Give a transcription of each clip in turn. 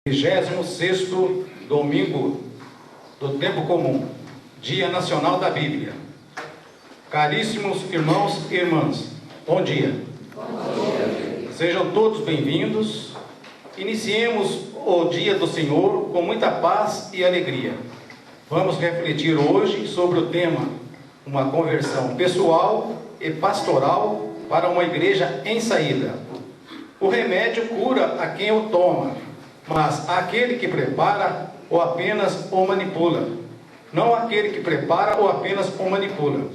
26º domingo do tempo comum, Dia Nacional da Bíblia. Caríssimos irmãos e irmãs, bom dia. Bom dia. Sejam todos bem-vindos. Iniciemos o dia do Senhor com muita paz e alegria. Vamos refletir hoje sobre o tema: uma conversão pessoal e pastoral para uma igreja em saída. O remédio cura a quem o toma, mas aquele que prepara ou apenas o manipula. Não aquele que prepara ou apenas o manipula.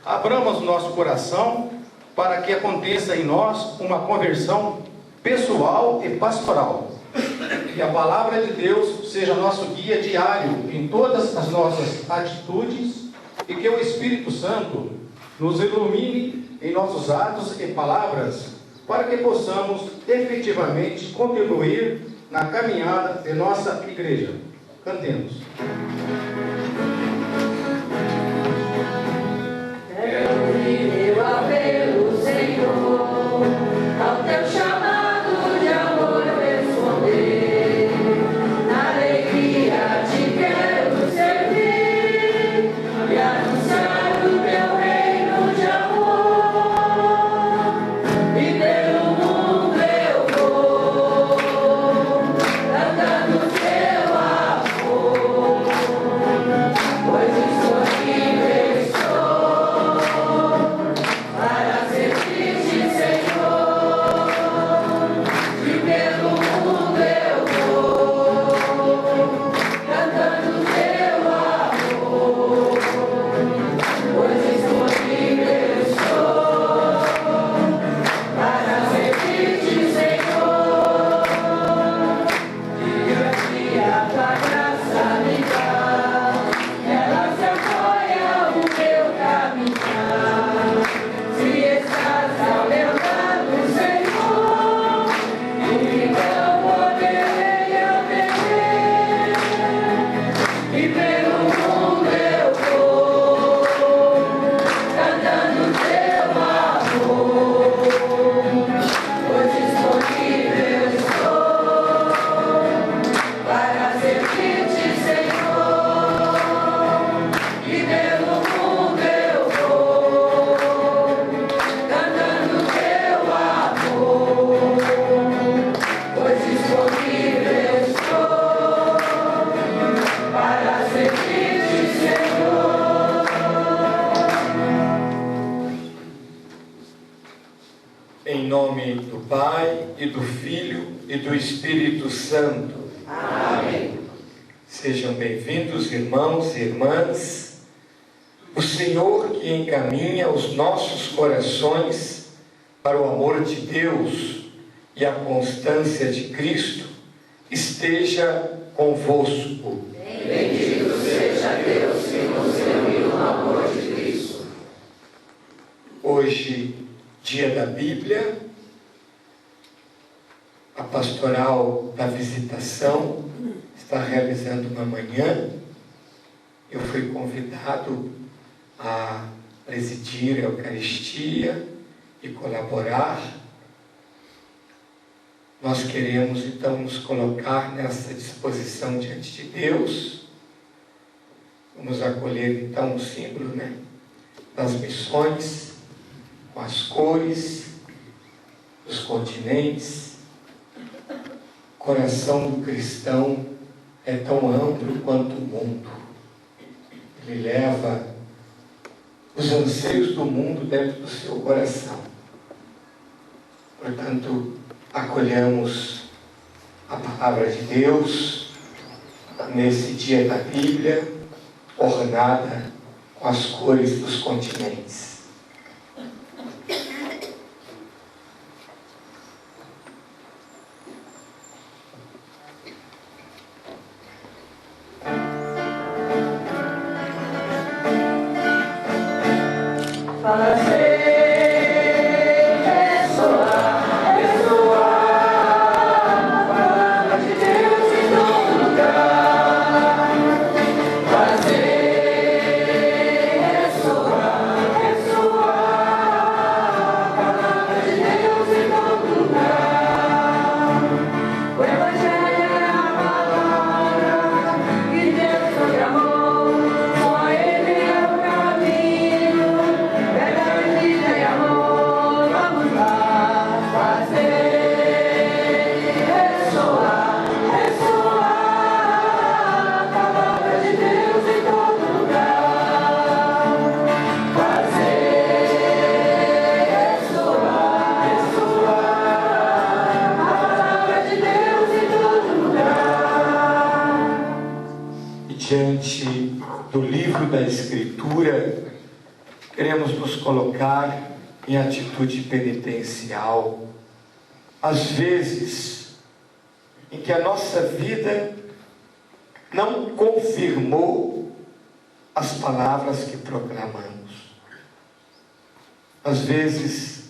Abramos nosso coração para que aconteça em nós uma conversão pessoal e pastoral. Que a palavra de Deus seja nosso guia diário em todas as nossas atitudes e que o Espírito Santo nos ilumine em nossos atos e palavras para que possamos efetivamente contribuir na caminhada de nossa igreja. Cantemos. É o apelo, Senhor, ao teu chamado de amor responder. Na alegria te quero servir e anunciar o teu reino de amor. E pelo mundo eu vou, cantando teu amor, pois disponível estou para servir-te, Senhor. E pelo mundo eu vou, cantando teu amor, pois disponível estou para servir-te, Senhor. Dia a dia tua graça me dá, ela se apoia o meu caminhar. Se estás ao meu lado, Senhor, então poderei eu temer. E pelo mundo eu vou, cantando teu amor, pois disponível estou para servir-te, Senhor. E pelo mundo eu vou, cantando teu amor, pois disponível estou para servir-te, Senhor. Em nome do Pai, e do Filho, e do Espírito Santo. Amém. Sejam bem-vindos, irmãos e irmãs. O Senhor que encaminha os nossos corações para o amor de Deus e a constância de Cristo, esteja convosco. Bendito seja Deus que nos reuniu no amor de Cristo. Hoje, dia da Bíblia, a pastoral da visitação está realizando uma manhã. Eu fui convidado a presidir a Eucaristia e colaborar. Nós queremos então nos colocar nessa disposição diante de Deus. Vamos acolher então o símbolo, das missões, com as cores dos continentes. O coração do cristão é tão amplo quanto o mundo. Ele leva os anseios do mundo dentro do seu coração. Portanto, acolhamos a palavra de Deus nesse dia da Bíblia, ornada com as cores dos continentes. O Evangelho é a diante do livro da Escritura, queremos nos colocar em atitude penitencial. Às vezes, em que a nossa vida não confirmou as palavras que proclamamos. Às vezes,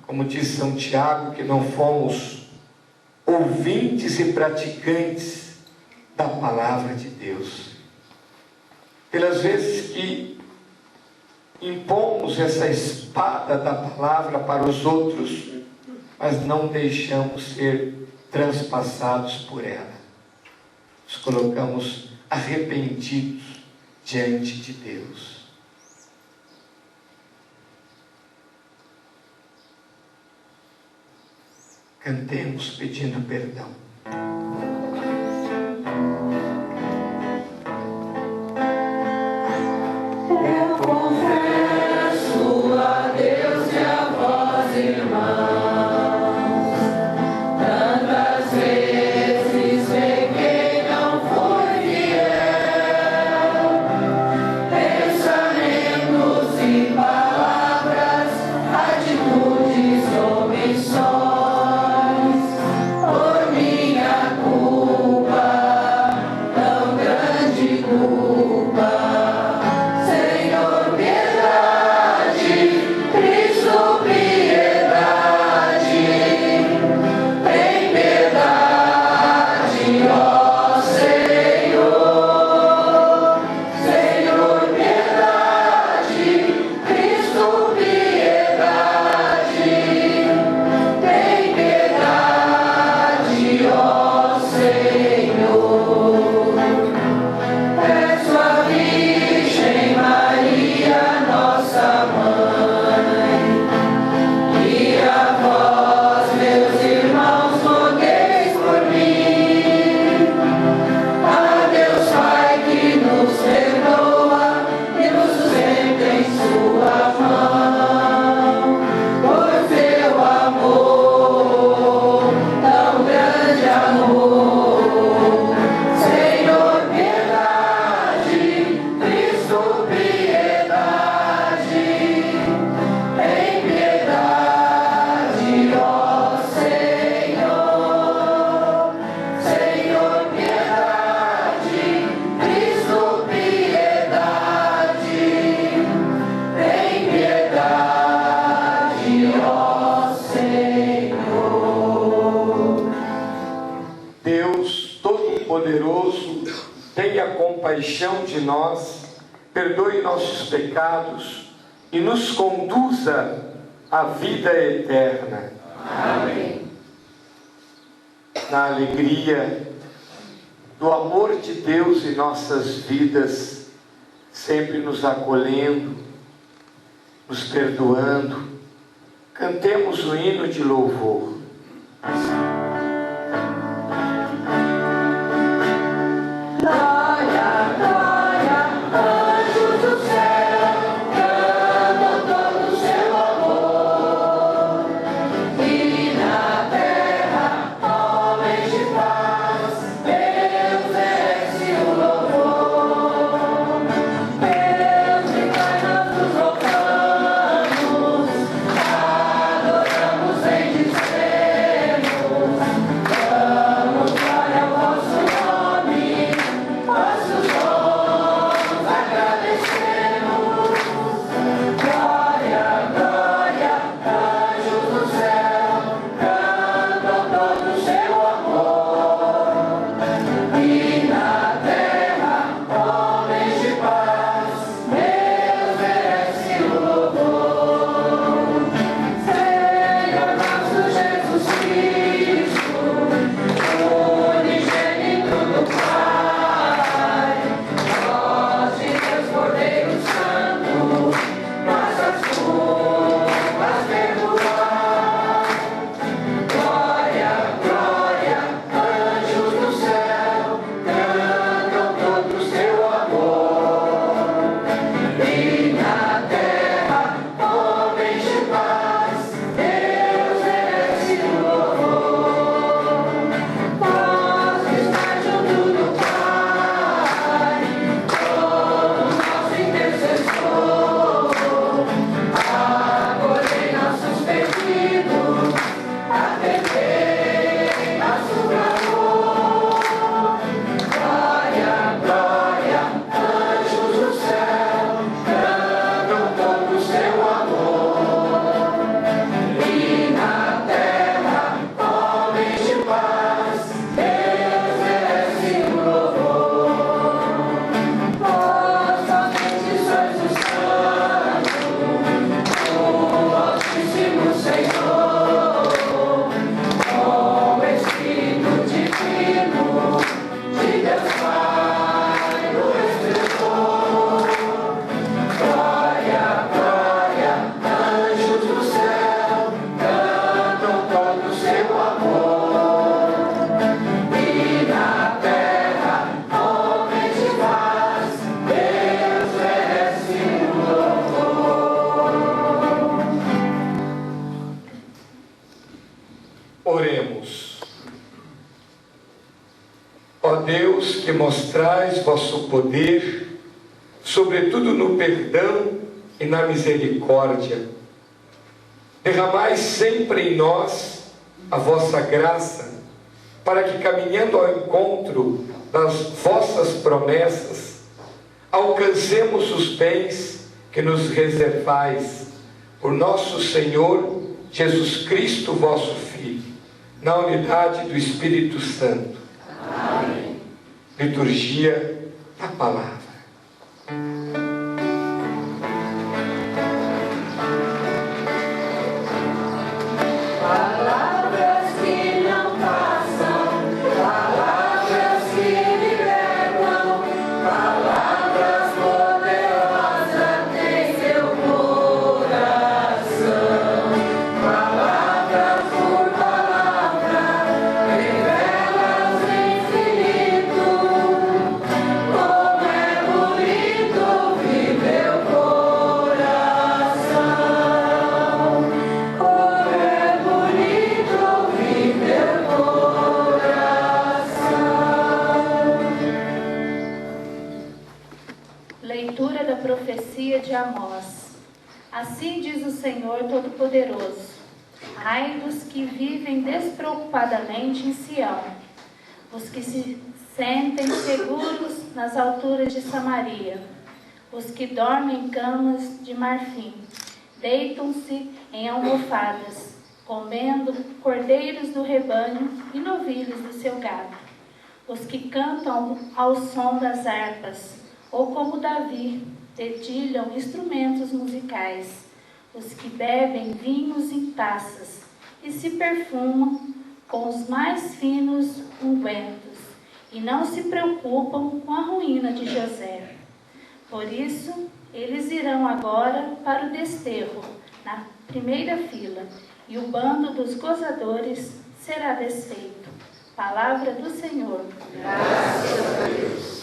como diz São Tiago, que não fomos ouvintes e praticantes da palavra de Deus. Pelas vezes que impomos essa espada da palavra para os outros, mas não deixamos ser transpassados por ela. Nos colocamos arrependidos diante de Deus. Cantemos pedindo perdão. Eu confesso a Deus e a vós, irmãos, tantas vezes pequei, não fui fiel, pensamentos e palavras, atitudes e omissões. Compaixão de nós, perdoe nossos pecados e nos conduza à vida eterna. Amém. Na alegria do amor de Deus em nossas vidas, sempre nos acolhendo, nos perdoando, cantemos o hino de louvor. Adoramos em desespero. Ó Deus, que mostrais vosso poder, sobretudo no perdão e na misericórdia, derramai sempre em nós a vossa graça, para que, caminhando ao encontro das vossas promessas, alcancemos os bens que nos reservais por nosso Senhor Jesus Cristo, vosso Filho, na unidade do Espírito Santo. Amém. Liturgia da Palavra. Palavras que não passam, palavras que libertam, palavras poderosas em seu coração. Palavra por palavra, revelas o infinito. Como é bonito ouvir meu coração. Como é bonito ouvir meu coração. Leitura da profecia de Amós. Assim diz o Senhor Todo-Poderoso: ai dos que vivem despreocupadamente em Sião, os que se sentem seguros nas alturas de Samaria, os que dormem em camas de marfim, deitam-se em almofadas, comendo cordeiros do rebanho e novilhos do seu gado, os que cantam ao som das harpas, ou como Davi, dedilham instrumentos musicais, os que bebem vinhos em taças e se perfumam com os mais finos ungüentos, e não se preocupam com a ruína de José. Por isso, eles irão agora para o desterro, na primeira fila, e o bando dos gozadores será desfeito. Palavra do Senhor. Graças a Deus.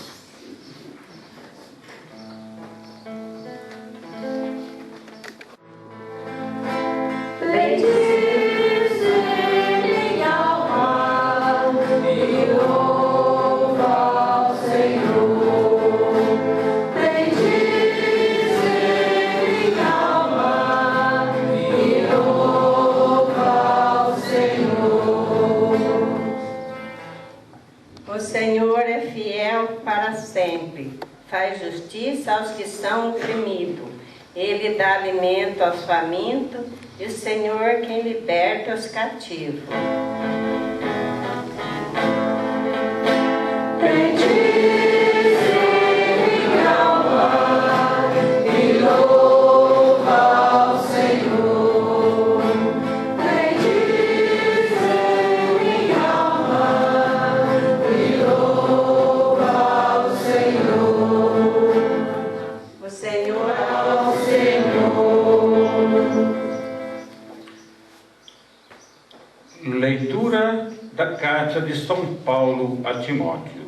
Bendize minha alma e louva ao Senhor. Bendize minha alma e louva ao Senhor. O Senhor é fiel para sempre, faz justiça aos que são oprimidos. Ele dá alimento aos famintos, e o Senhor quem liberta os cativos. Bendize minha alma e louva ao Senhor. Bendize minha alma e louva ao Senhor. O Senhor Ao Senhor. Leitura da carta de São Paulo a Timóteo.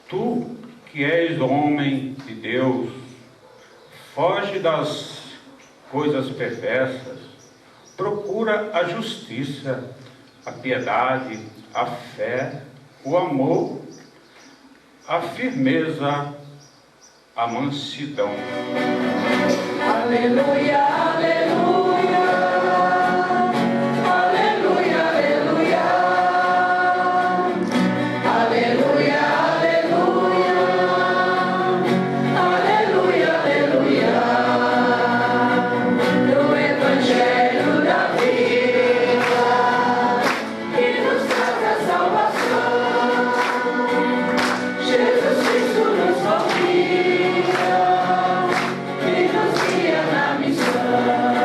Tu, que és homem de Deus, foge das coisas perversas, procura a justiça, a piedade, a fé, o amor, a firmeza, a mansidão. Aleluia, aleluia. Aleluia, aleluia. Aleluia, aleluia. Aleluia, aleluia. No Evangelho da vida, que nos traz a salvação, Jesus Cristo nos convida e nos guia na missão.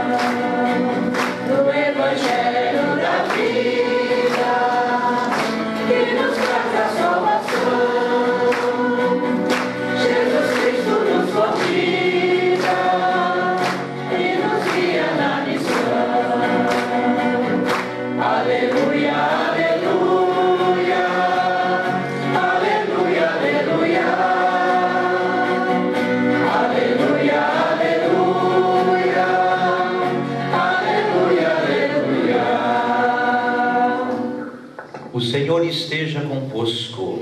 convosco.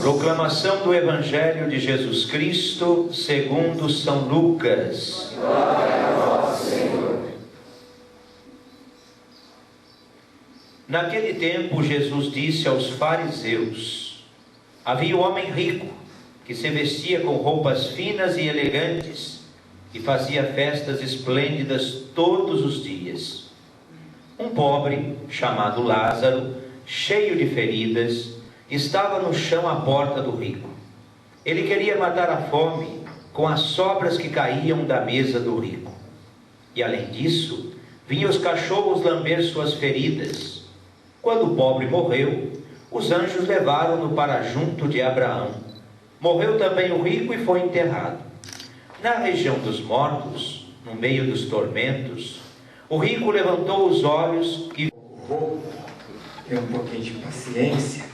Proclamação do Evangelho de Jesus Cristo segundo São Lucas. Glória a vós, Senhor. Naquele tempo, Jesus disse aos fariseus: havia um homem rico que se vestia com roupas finas e elegantes e fazia festas esplêndidas todos os dias. Um pobre, chamado Lázaro, cheio de feridas, estava no chão à porta do rico. Ele queria matar a fome com as sobras que caíam da mesa do rico. E além disso, vinham os cachorros lamber suas feridas. Quando o pobre morreu, os anjos levaram-no para junto de Abraão. Morreu também o rico e foi enterrado. Na região dos mortos, no meio dos tormentos, o rico levantou os olhos e... Vou ter um pouquinho de paciência,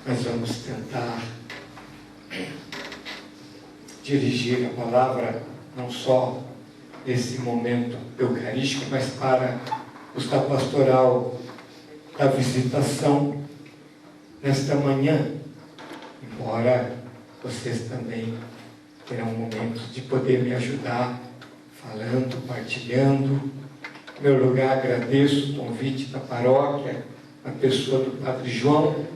mas vamos tentar dirigir a palavra não só nesse momento eucarístico, mas para os da pastoral da visitação nesta manhã, embora vocês também terão momentos de poder me ajudar falando, partilhando. Em meu lugar, agradeço o convite da paróquia, na pessoa do Padre João,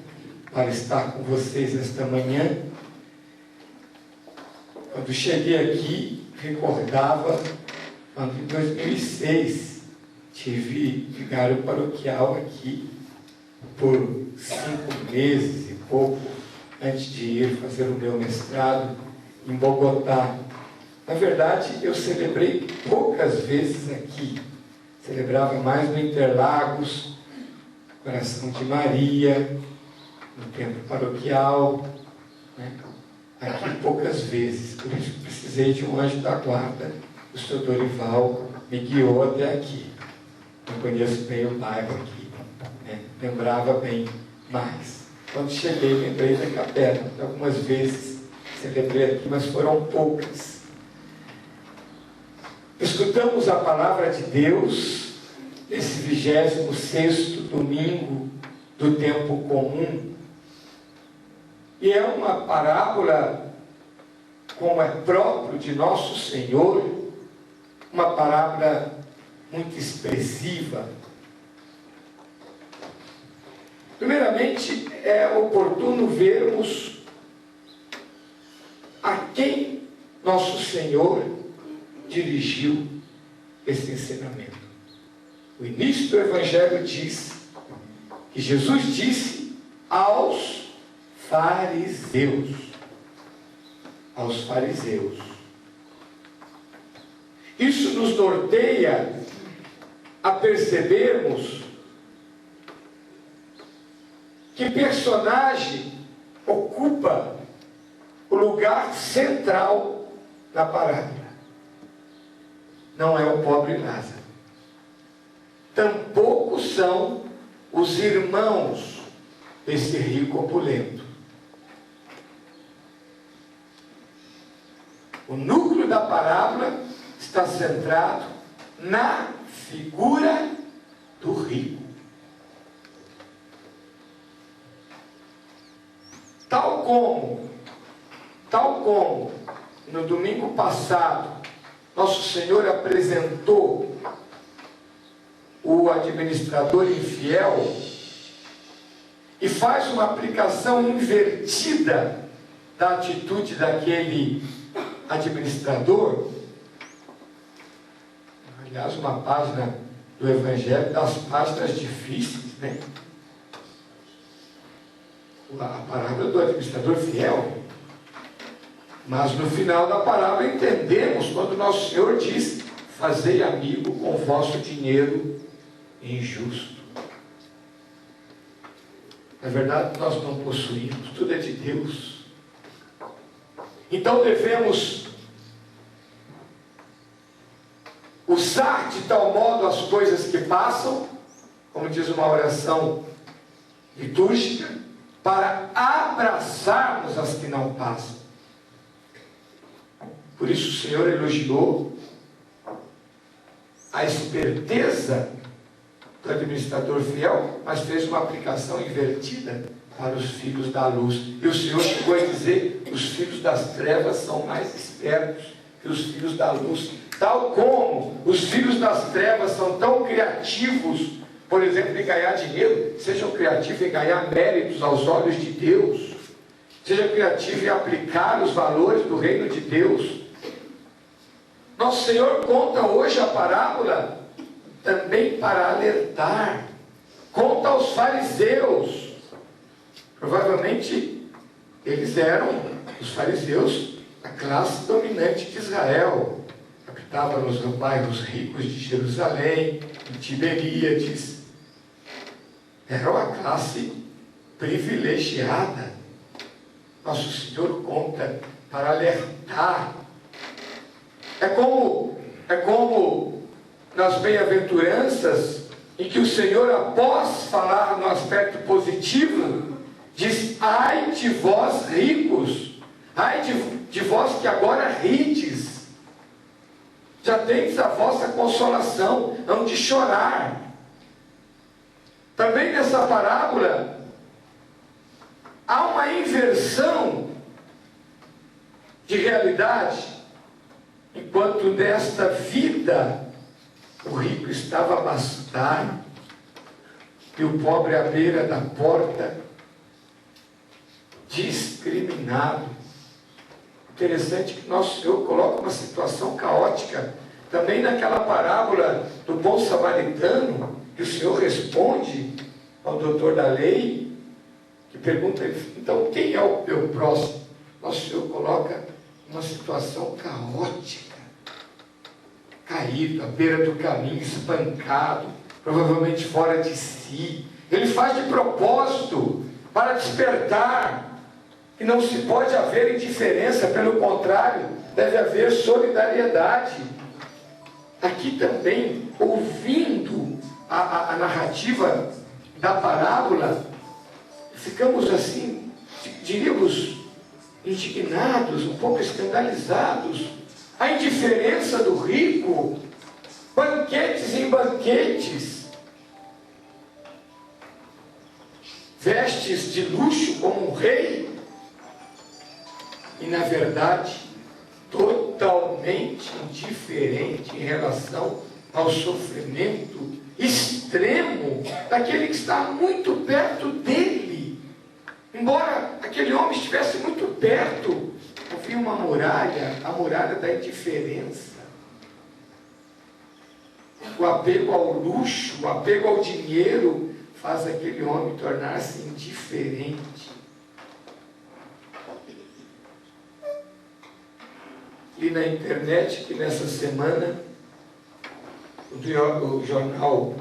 para estar com vocês esta manhã. Quando cheguei aqui, recordava quando em 2006 tive vigário paroquial aqui por 5 meses e pouco, antes de ir fazer o meu mestrado em Bogotá. Na verdade, eu celebrei poucas vezes aqui. Celebrava mais no Interlagos, Coração de Maria, no templo paroquial, né? Aqui poucas vezes, por isso precisei de um anjo da guarda. O Sr. Dorival me guiou até aqui. Eu conheço bem o bairro aqui, né? Lembrava bem mais. Quando cheguei, lembrei da capela. Algumas vezes celebrei aqui, mas foram poucas. Escutamos a palavra de Deus nesse 26º domingo do tempo comum. E é uma parábola, como é próprio de nosso Senhor, uma parábola muito expressiva. Primeiramente, é oportuno vermos a quem nosso Senhor dirigiu esse ensinamento. O início do Evangelho diz que Jesus disse aos fariseus. Aos fariseus. Isso nos norteia a percebermos que personagem ocupa o lugar central na parábola. Não é o pobre Lázaro. Tampouco são os irmãos desse rico opulento. O núcleo da parábola está centrado na figura do rico. Tal como no domingo passado nosso Senhor apresentou o administrador infiel e faz uma aplicação invertida da atitude daquele administrador. Aliás, uma página do Evangelho das páginas difíceis, né? A parábola do administrador fiel. Mas no final da parábola entendemos quando nosso Senhor diz: fazei amigo com o vosso dinheiro injusto. Na verdade, nós não possuímos, tudo é de Deus. Então devemos usar de tal modo as coisas que passam, como diz uma oração litúrgica, para abraçarmos as que não passam. Por isso o Senhor elogiou a esperteza do administrador fiel, mas fez uma aplicação invertida para os filhos da luz. E o Senhor chegou a dizer: os filhos das trevas são mais espertos que os filhos da luz. Tal como os filhos das trevas são tão criativos, por exemplo, em ganhar dinheiro, sejam criativos em ganhar méritos aos olhos de Deus, seja criativo em aplicar os valores do reino de Deus. Nosso Senhor conta hoje a parábola também para alertar. Conta aos fariseus. Provavelmente eles eram, os fariseus, a classe dominante de Israel. Habitavam nos bairros ricos de Jerusalém, em Tiberíades. Era a classe privilegiada. Nosso Senhor conta para alertar. É como nas bem-aventuranças, em que o Senhor, após falar no aspecto positivo, diz: ai de vós ricos, ai de vós que agora rides, já tendes a vossa consolação, hão de chorar. Também nessa parábola há uma inversão de realidade. Enquanto nesta vida o rico estava abastado e o pobre à beira da porta, discriminado. Interessante que nosso Senhor coloca uma situação caótica também naquela parábola do bom samaritano, que o Senhor responde ao doutor da lei, que pergunta: então quem é o meu próximo? Nosso Senhor coloca uma situação caótica, caído à beira do caminho, espancado, provavelmente fora de si. Ele faz de propósito para despertar que não se pode haver indiferença, pelo contrário, deve haver solidariedade. Aqui também, ouvindo a narrativa da parábola, ficamos assim, diríamos, indignados, um pouco escandalizados. A indiferença do rico, banquetes em banquetes, vestes de luxo como um rei, e na verdade totalmente indiferente em relação ao sofrimento extremo daquele que está muito perto dele. Embora aquele homem estivesse muito perto, havia uma muralha, a muralha da indiferença. O apego ao luxo, o apego ao dinheiro faz aquele homem tornar-se indiferente. Li na internet que nessa semana o jornal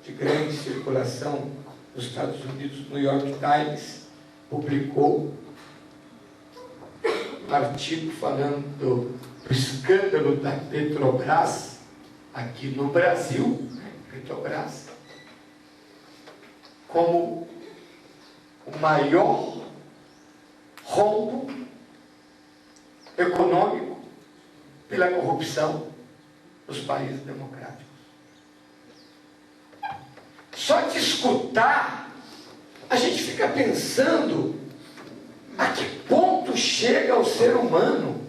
de grande circulação nos Estados Unidos, New York Times, publicou um artigo falando do escândalo da Petrobras aqui no Brasil, Petrobras, como o maior rombo econômico pela corrupção nos países democráticos. Só de escutar, a gente fica pensando a que ponto chega o ser humano.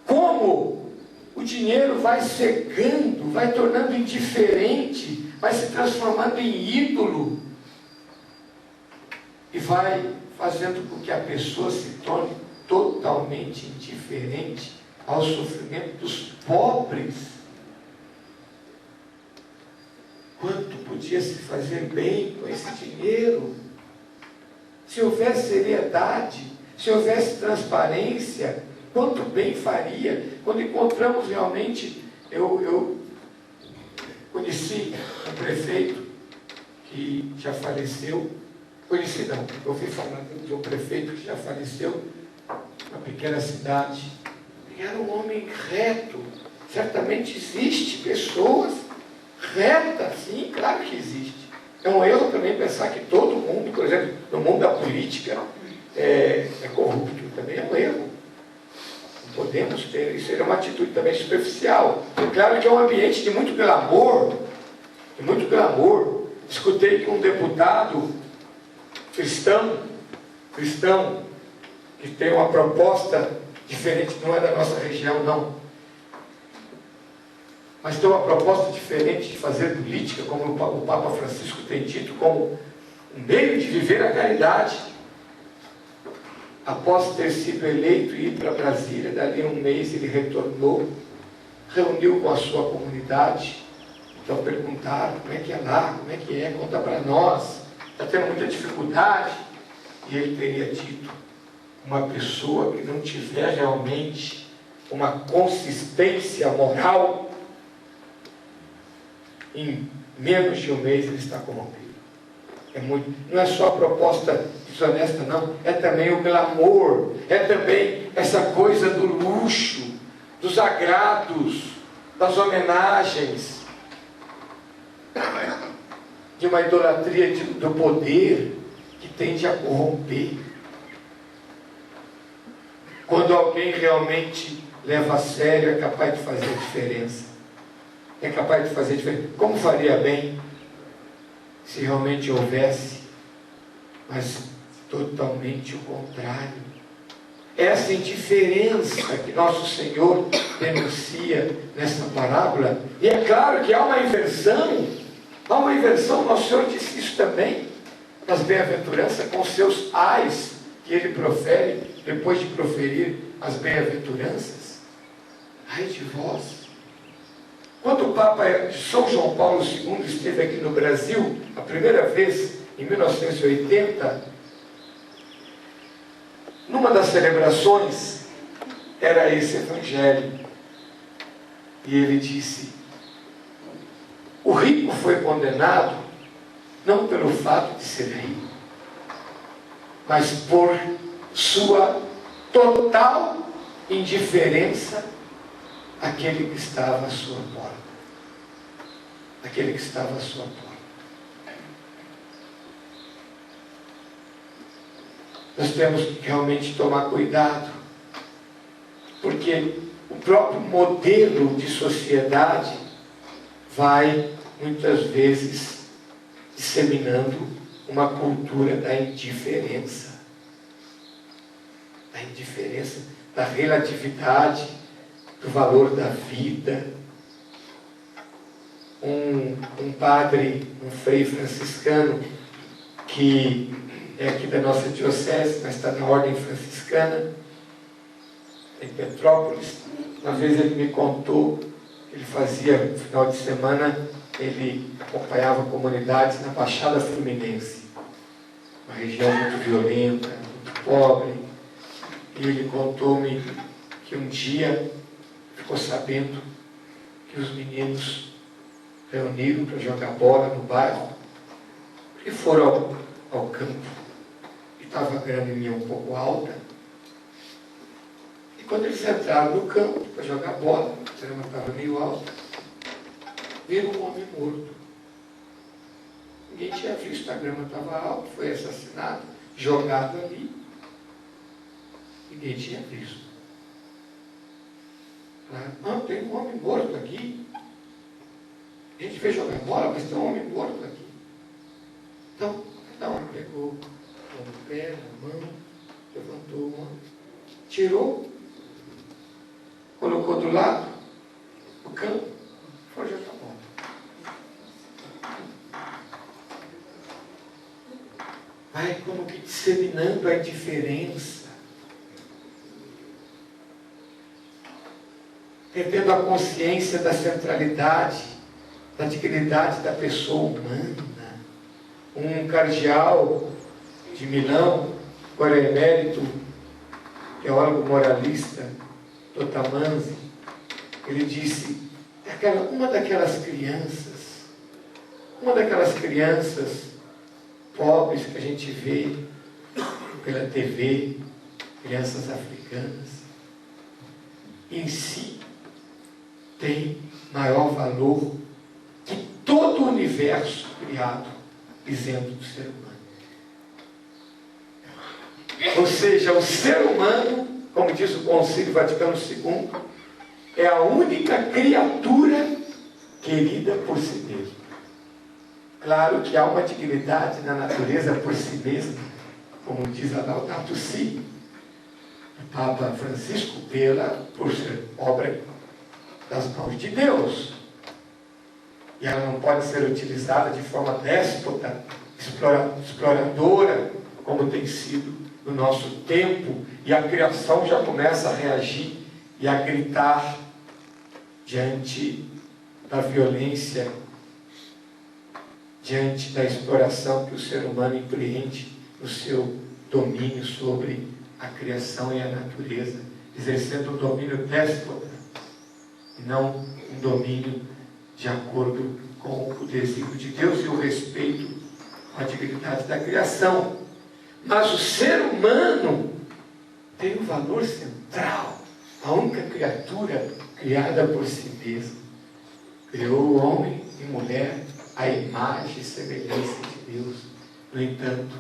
Como o dinheiro vai cegando, vai tornando indiferente, vai se transformando em ídolo e vai fazendo com que a pessoa se torne totalmente indiferente ao sofrimento dos pobres. Quanto podia se fazer bem com esse dinheiro? Se houvesse seriedade, se houvesse transparência, quanto bem faria. Quando encontramos realmente, eu conheci um prefeito que já faleceu, eu ouvi falar de um prefeito que já faleceu, uma pequena cidade. Ele era um homem reto. Certamente existe pessoas retas, sim, claro que existe. É um erro também pensar que todo mundo, por exemplo, no mundo da política, é corrupto. Também é um erro. Não podemos ter, isso é uma atitude também superficial. É claro que é um ambiente de muito glamour, de muito clamor. Escutei que um deputado cristão, que tem uma proposta diferente, não é da nossa região, não, mas tem uma proposta diferente de fazer política, como o Papa Francisco tem dito, como um meio de viver a caridade. Após ter sido eleito e ir para Brasília, dali a um mês ele retornou, reuniu com a sua comunidade. Então perguntaram: como é que é lá, como é que é, conta para nós, está tendo muita dificuldade. E ele teria dito: uma pessoa que não tiver realmente uma consistência moral, em menos de um mês ele está corrompido. Não é só a proposta desonesta, não, é também o glamour, é também essa coisa do luxo, dos agrados, das homenagens, de uma idolatria do poder que tende a corromper. Quando alguém realmente leva a sério, é capaz de fazer a diferença. É capaz de fazer diferença. Como faria bem se realmente houvesse, mas totalmente o contrário. Essa indiferença que nosso Senhor denuncia nessa parábola. E é claro que há uma inversão, nosso Senhor disse isso também, nas bem-aventuranças, com seus ais, que ele profere, depois de proferir as bem-aventuranças. Ai de vós! Quando o Papa São João Paulo II esteve aqui no Brasil, a primeira vez, em 1980, numa das celebrações, era esse evangelho. E ele disse: o rico foi condenado, não pelo fato de ser rico, mas por sua total indiferença àquele que estava à sua porta. Aquele que estava à sua porta. Nós temos que realmente tomar cuidado, porque o próprio modelo de sociedade vai, muitas vezes, disseminando uma cultura da indiferença. Da indiferença, da relatividade, do valor da vida. Um padre, um frei franciscano, que é aqui da nossa diocese, mas está na ordem franciscana, em Petrópolis. Uma vez ele me contou que ele fazia, no final de semana, ele acompanhava comunidades na Baixada Fluminense, uma região muito violenta, muito pobre. E ele contou-me que um dia ficou sabendo que os meninos reuniram para jogar bola no bairro e foram ao campo. E estava a graninha um pouco alta. E quando eles entraram no campo para jogar bola, a grama estava meio alta, viram um homem morto. Ninguém tinha visto, a grama estava alta, foi assassinado, jogado ali. Ninguém tinha visto. Não, tem um homem morto aqui. A gente veio jogar bola, mas tem um homem morto aqui. Então, cada um pegou o pé, a mão, levantou o homem, tirou, colocou do lado do campo, foi jogar bola. Vai como que disseminando a indiferença, perdendo a consciência da centralidade, da dignidade da pessoa humana. Um cardeal de Milão, agora é emérito, teólogo moralista, Totamanzi, ele disse: uma daquelas crianças pobres que a gente vê pela TV, crianças africanas, em si tem maior valor que todo o universo criado, isento do ser humano. Ou seja, o ser humano, como diz o Concílio Vaticano II, é a única criatura querida por si mesmo. Claro que há uma dignidade na natureza por si mesma, como diz a Laudato Si, do Papa Francisco, por ser obra das mãos de Deus. E ela não pode ser utilizada de forma déspota, exploradora, como tem sido no nosso tempo, e a criação já começa a reagir e a gritar diante da violência, diante da exploração que o ser humano empreende no seu domínio sobre a criação e a natureza, exercendo um domínio déspota, e não um domínio de acordo com o desígnio de Deus e o respeito à dignidade da criação. Mas o ser humano tem um valor central, a única criatura criada por si mesma. Criou o homem e mulher à imagem e semelhança de Deus. No entanto,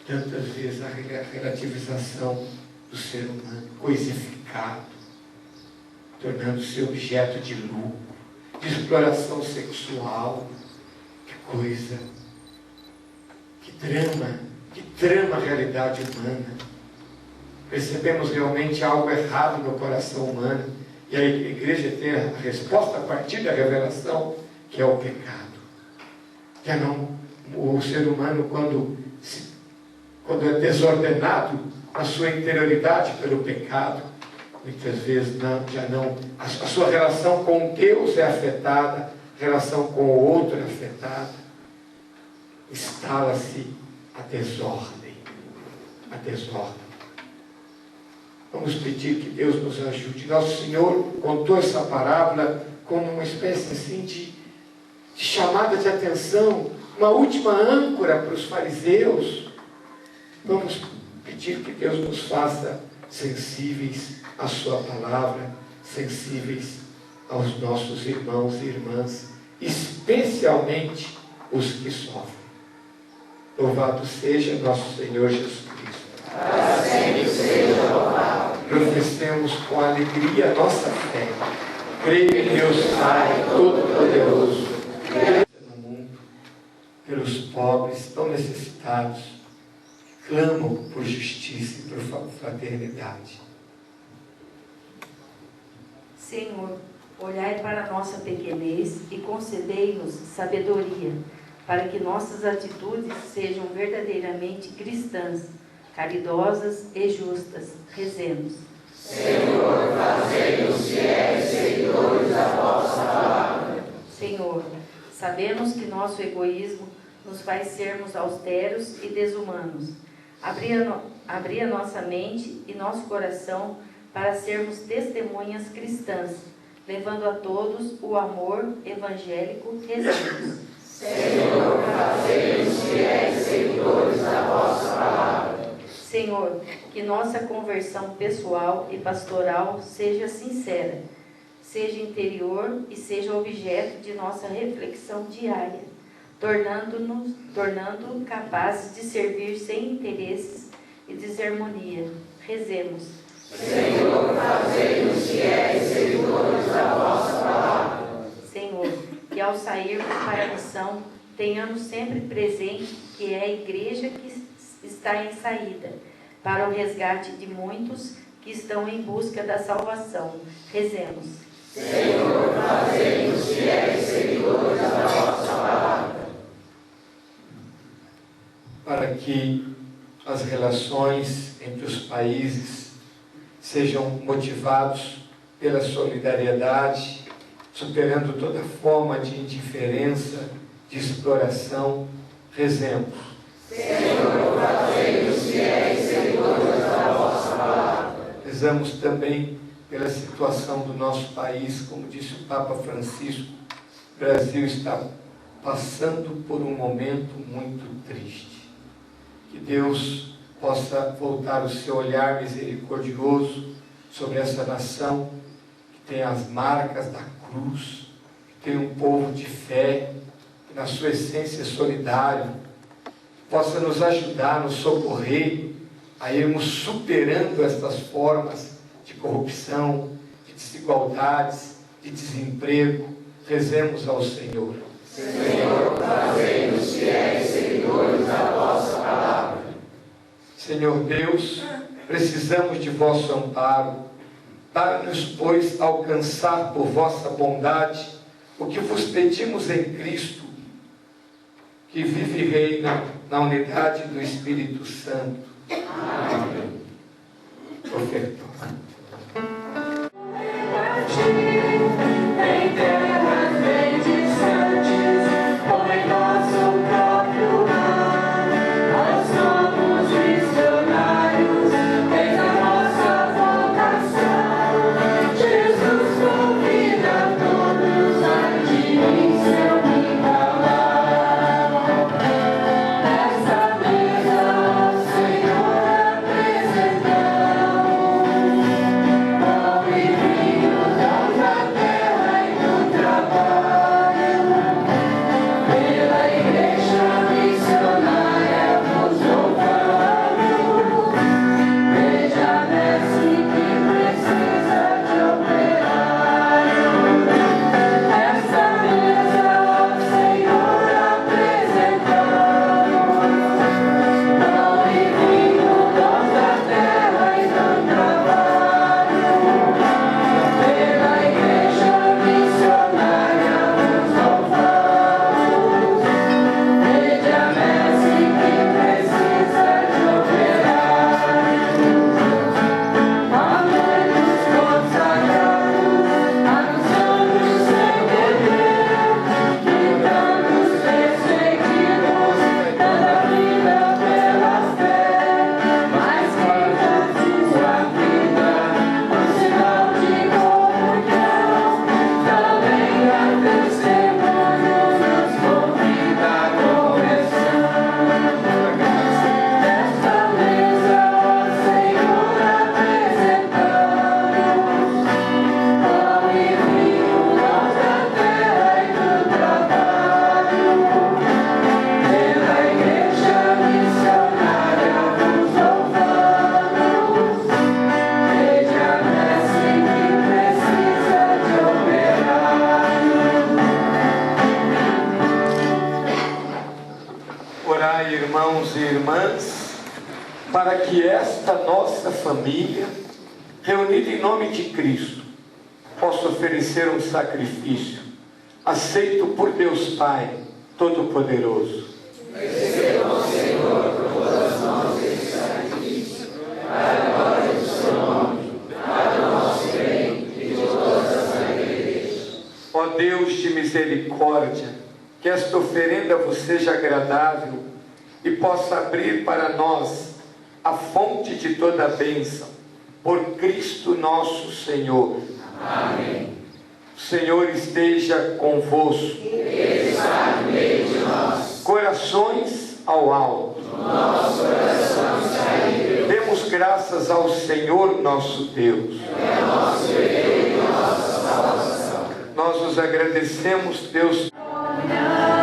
tantas vezes a relativização do ser humano, coisificado, tornando-se objeto de lucro, de exploração sexual. Que coisa, que drama a realidade humana. Percebemos realmente algo errado no coração humano, e a igreja tem a resposta a partir da revelação, que é o pecado. Que não, o ser humano, quando é desordenado na sua interioridade pelo pecado, muitas vezes a sua relação com Deus é afetada, a relação com o outro é afetada, instala-se a desordem. Vamos pedir que Deus nos ajude. Nosso Senhor contou essa parábola como uma espécie assim de chamada de atenção, uma última âncora para os fariseus. Vamos pedir que Deus nos faça sensíveis à sua palavra, sensíveis aos nossos irmãos e irmãs, especialmente os que sofrem. Louvado seja nosso Senhor Jesus Cristo. Para sempre seja louvado. Professemos com alegria a nossa fé. Creio em Deus Pai Todo-Poderoso, no mundo, pelos pobres tão necessitados, que clamam por justiça e por fraternidade. Senhor, olhai para a nossa pequenez e concedei-nos sabedoria, para que nossas atitudes sejam verdadeiramente cristãs, caridosas e justas. Rezemos. Senhor, fazei-nos fiéis seguidores da vossa palavra. Senhor, sabemos que nosso egoísmo nos faz sermos austeros e desumanos. Abri a nossa mente e nosso coração para sermos testemunhas cristãs, levando a todos o amor evangélico. Rezemos. Senhor, fazei-nos fiéis seguidores da vossa palavra. Senhor, que nossa conversão pessoal e pastoral seja sincera, seja interior e seja objeto de nossa reflexão diária, tornando capazes de servir sem interesses e desarmonia. Rezemos. Senhor, fazei-nos fiéis seguidores da vossa palavra. Senhor, que ao sairmos para a missão, tenhamos sempre presente que é a igreja que está em saída, para o resgate de muitos que estão em busca da salvação. Rezemos. Senhor, fazei-nos fiéis seguidores da vossa palavra. Para que as relações entre os países sejam motivados pela solidariedade, superando toda forma de indiferença, de exploração. Rezemos. Senhor, fazei-nos fiéis seguidores da vossa palavra. Rezamos também pela situação do nosso país, como disse o Papa Francisco. O Brasil está passando por um momento muito triste. Que Deus possa voltar o seu olhar misericordioso sobre essa nação, que tem as marcas da cruz, que tem um povo de fé, que na sua essência é solidário, possa nos ajudar, nos socorrer a irmos superando estas formas de corrupção, de desigualdades, de desemprego. Rezemos ao Senhor. Senhor, fazei-nos fiéis seguidores da vossa palavra. Senhor Deus, precisamos de vosso amparo. Dá-nos, pois, alcançar por vossa bondade o que vos pedimos em Cristo, que vive e reina na unidade do Espírito Santo. Amém. Ofertor. Em terras bem distantes, ou em nosso próprio lar, nós somos missionários, eis a nossa vocação. Jesus convida todos a adquirir seu calar. Nesta mesa, ao Senhor apresentamos pão e vinho, dons da terra e do trabalho. Pela igreja missionária vos louvamos. Veja, mestre, que precisa de operário. Esta mesa ao Senhor apresentamos. Pão e vinho, dons da terra e do trabalho. Pela igreja missionária vos louvamos. Veja, mestre, que precisa de operários. Há muitos consagrados, anunciando sem temer, que tantos perseguidos, dando a vida pela fé. Mas quem antes a vida, um sinal de comunhão, também a testemunho nos convida à conversão. Nesta mesa ao Senhor apresentamos pão e vinho, dons da terra e do trabalho. Pela igreja missionária vos louvamos. Veja, mestre, que precisa de operário. Orai, irmãos e irmãs, para que esta nossa família, reunida em nome de Cristo, possa oferecer um sacrifício aceito por Deus Pai Todo-Poderoso. Ó Deus de misericórdia, que esta oferenda vos seja agradável e possa abrir para nós a fonte de toda a bênção, por Cristo nosso Senhor. Amém. O Senhor esteja convosco. Ele está no meio de nós. Corações ao alto. Nosso coração está em Deus. Demos graças ao Senhor nosso Deus. É nosso Deus e nossa salvação. Nós os agradecemos, Deus. É comunhão,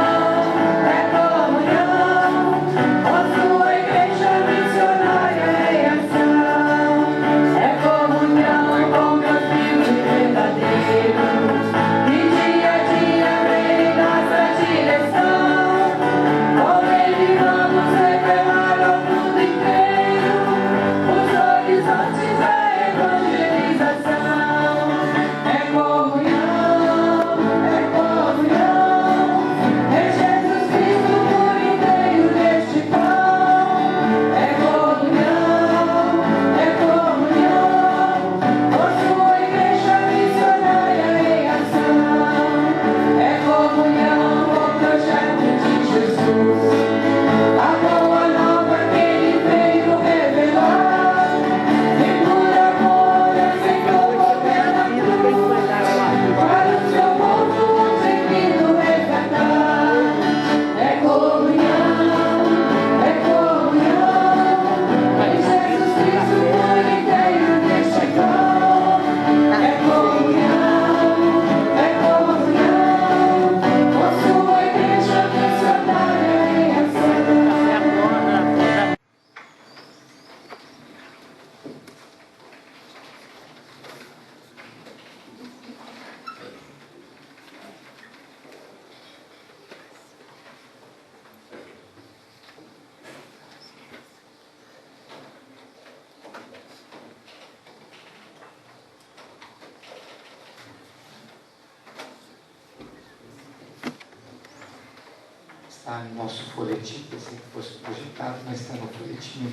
está no nosso folhetim, pensei que fosse projetado, mas está no folhetim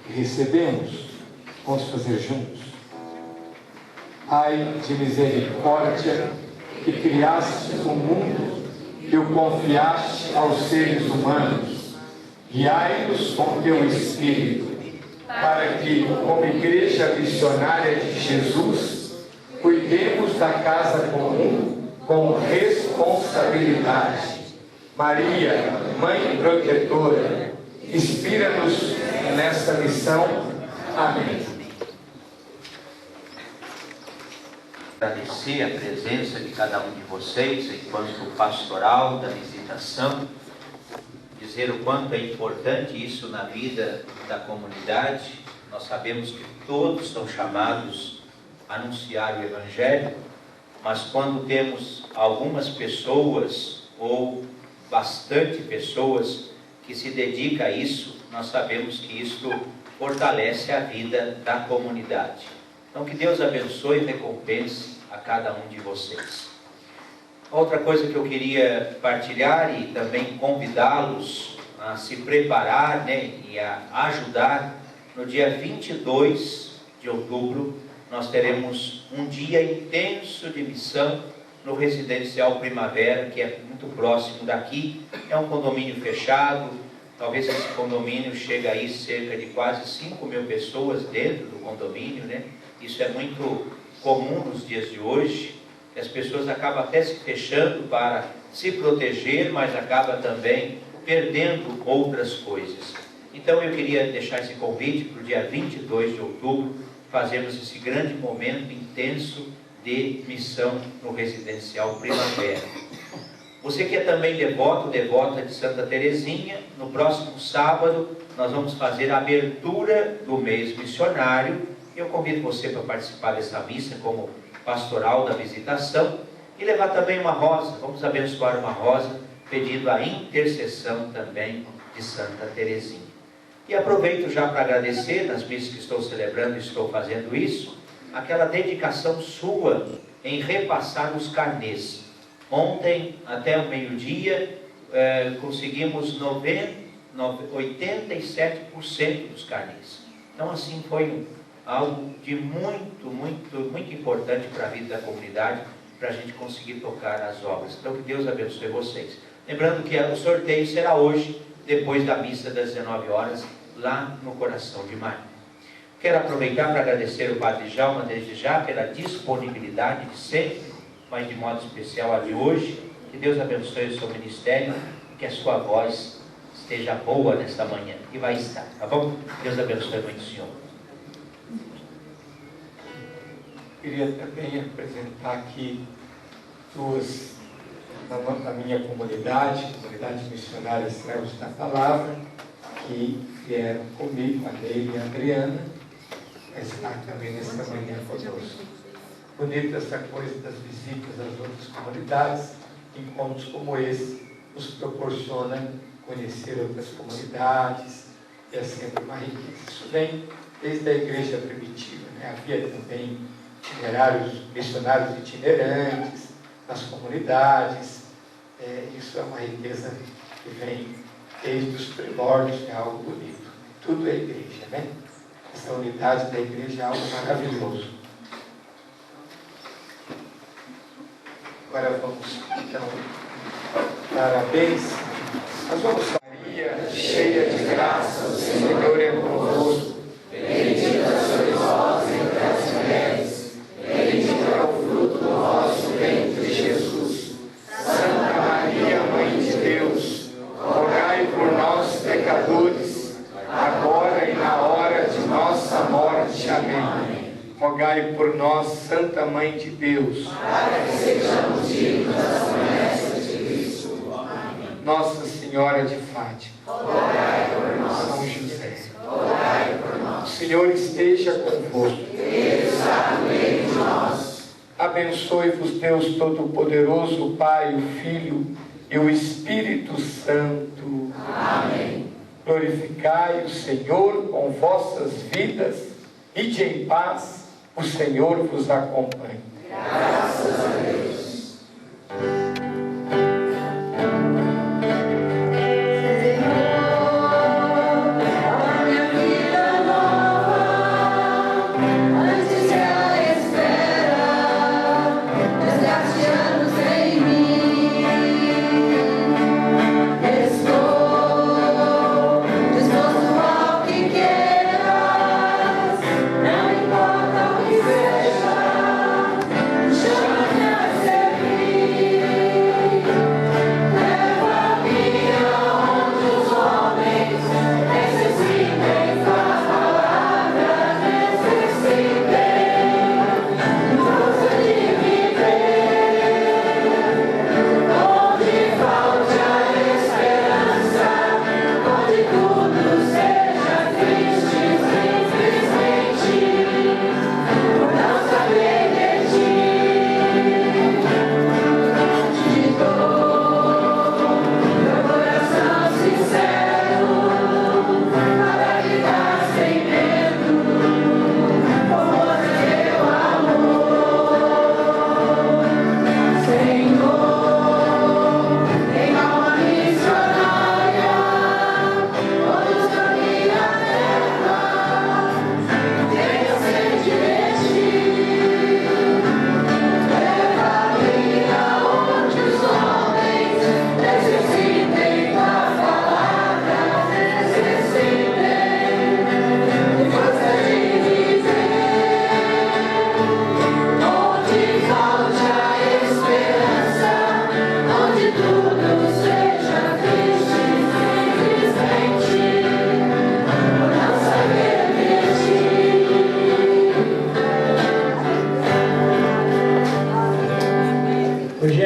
que recebemos. Vamos fazer juntos. Pai de misericórdia, que criaste o mundo e o confiaste aos seres humanos, guiai-nos com teu Espírito, para que, como igreja missionária de Jesus, cuidemos da casa comum com responsabilidade. Maria, Mãe protetora, inspira-nos nessa missão. Amém. Agradecer a presença de cada um de vocês enquanto pastoral da visitação, dizer o quanto é importante isso na vida da comunidade. Nós sabemos que todos são chamados a anunciar o Evangelho, mas quando temos algumas pessoas ou bastante pessoas que se dedicam a isso, nós sabemos que isso fortalece a vida da comunidade. Então, que Deus abençoe e recompense a cada um de vocês. Outra coisa que eu queria partilhar e também convidá-los a se preparar, e a ajudar, no dia 22 de outubro, nós teremos um dia intenso de missão no Residencial Primavera, que é muito próximo daqui. É um condomínio fechado, talvez esse condomínio chegue aí cerca de quase 5.000 pessoas dentro do condomínio, Isso é muito comum nos dias de hoje, que as pessoas acabam até se fechando para se proteger, mas acabam também perdendo outras coisas. Então eu queria deixar esse convite para o dia 22 de outubro, fazermos esse grande momento intenso de missão no Residencial Primavera. Você que é também devoto, devota de Santa Teresinha, no próximo sábado nós vamos fazer a abertura do mês missionário. Eu convido você para participar dessa missa como pastoral da visitação e levar também uma rosa. Vamos abençoar uma rosa, pedindo a intercessão também de Santa Teresinha. E aproveito já para agradecer, nas missas que estou celebrando, estou fazendo isso, aquela dedicação sua em repassar os carnês. Ontem, até o meio-dia, conseguimos 87% dos carnês. Então, assim, foi algo de muito importante para a vida da comunidade, para a gente conseguir tocar as obras. Então, que Deus abençoe vocês. Lembrando que o sorteio será hoje, depois da missa das 19 horas, lá no Coração de Maria. Quero aproveitar para agradecer o Padre Djalma desde já pela disponibilidade de sempre, mas de modo especial a de hoje. Que Deus abençoe o seu ministério e que a sua voz esteja boa nesta manhã. E vai estar, tá bom? Deus abençoe muito o senhor. Queria também apresentar aqui duas da minha comunidade missionária Servos da Palavra, que vieram comigo, a Neila e a Adriana, a estar também nesta manhã conosco. Bonita essa coisa das visitas às outras comunidades, encontros como esse nos proporciona conhecer outras comunidades, e é sempre uma riqueza. Isso vem desde a igreja primitiva, Havia também missionários itinerantes nas comunidades. Isso é uma riqueza que vem desde os primórdios, é algo bonito. Tudo é igreja, Essa unidade da igreja é algo maravilhoso. Agora vamos, então, parabéns. Nós vamos, Maria, cheia de graça, o Senhor é convosco. Bendita sois vós entre as mulheres, bendito é o fruto do vosso ventre, Jesus. Santa Maria, Mãe de Deus, rogai por nós, pecadores, agora e na hora de nossa morte. Amém. Rogai por nós, Santa Mãe de Deus, para que sejamos dignos das promessas de Cristo. Amém. Nossa Senhora de Fátima, rogai por nós. São José, rogai por nós. O Senhor esteja convosco. Ele está no meio de nós. Abençoe-vos Deus Todo-Poderoso, o Pai, o Filho e o Espírito Santo. Amém. Glorificai o Senhor com vossas vidas, ide em paz, o Senhor vos acompanhe. Graças a Deus. Espírito